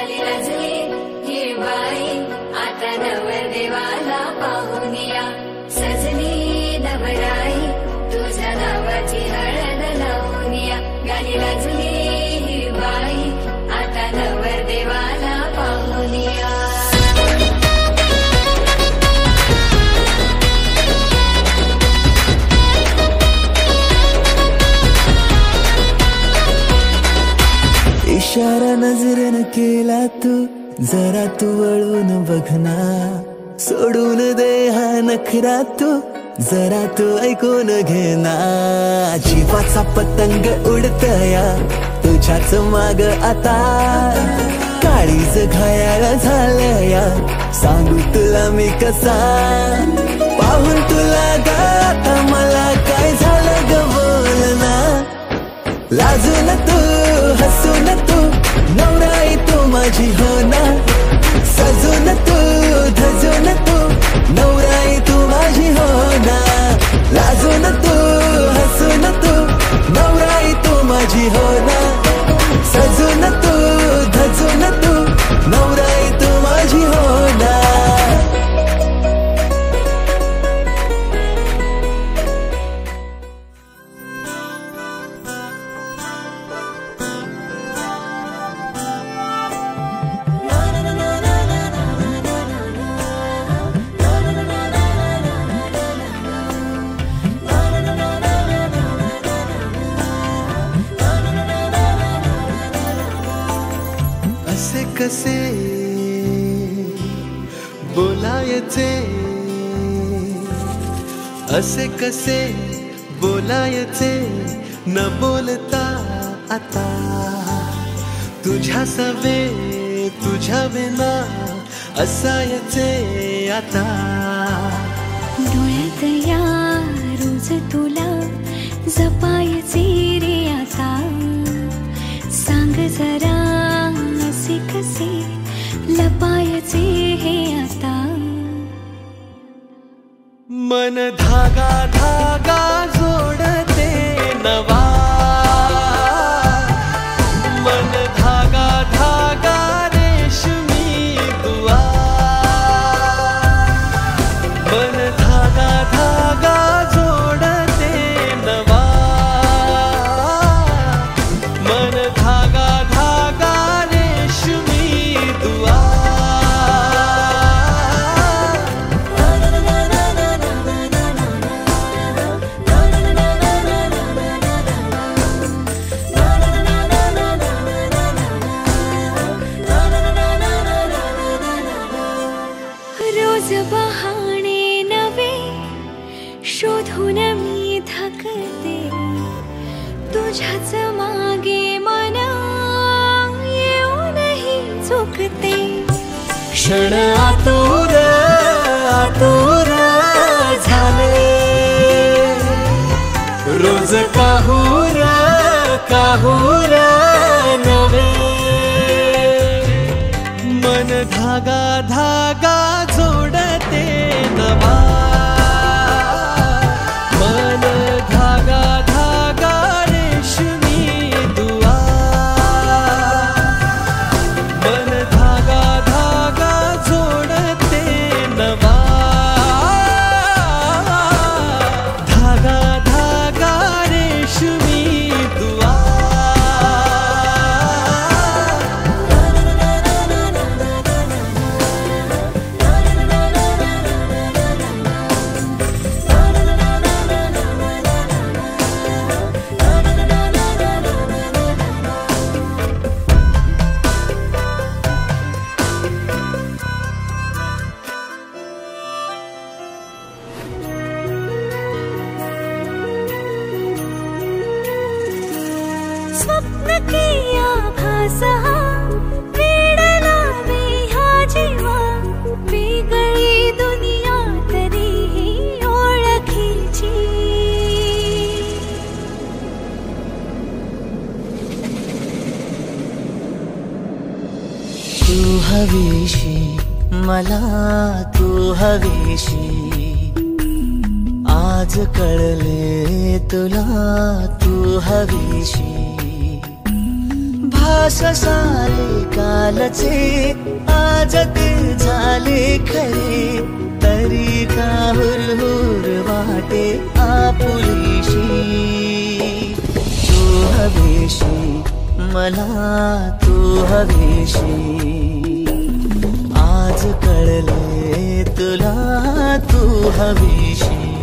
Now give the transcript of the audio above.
गाली लाजली ही बाई आता नवरदेवाला पाहून या सजली नवराई तुझ्या नावाची हळद लावून या गाली लाजली ही बाई आता नवरदेवाला पाहून या इशारा नजरेनं केला तू जरा तू वळून बघना सोडून दे हा नखरा तू जरा तू ऐकून घेना जीवाचा पतंग उडतया तुझ्याच माग आता काळीज घायाळ झालया सांगू तुला मी कसा पाहून तुला ग आता मला काय झालं ग बोलना लाजून तू हसून तू नवराई तू माझी हो ना सजून तू धजून तू नवराई तू माझी हो ना लाजून तू हसून तू नवराई तू माझी हो ना सजून तू धजून तू नवराई तू माझी हो ना कसे बोलायचे असे कसे बोलायचे न बोलता आता तुझ्या सवे तुझ्या विना असायचे आता डोळ्यात या रोज तुला जपायचे रे आता सांग जरा असे कसे लपायचे हे आता मन धागा धागा जोडते नवा मन धागा धागा रेशमी दुआ मन धागा धागा जोडते नवा मन धागा धागा रेशमी दुआ रोज बहाणे नवे शोधून मी थकते तुझ्याच मागे मन येऊनही चुकते क्षण आतुर आतुर झाले रोज काहूर काहूर नवे मन धागा धागा जोडते नवा मन धागा धागा रेशमी दुआ मन धागा धागा जोडते नवा धागा धागा रेशमी दुआ स्वप्न किया भासा वेडला मी हा जीवा वेगळी दुनिया तरीही ओळखीची तू हवीशी मला तू हवीशी आज कळले तुला तू हवीशी आस सारे कालचे आज ते झाले खरे, तरी का हुरहुर वाटे आपुलीशी. तू हवीशी मला, तू हवीशी, आज कळले तुला तू हवीशी.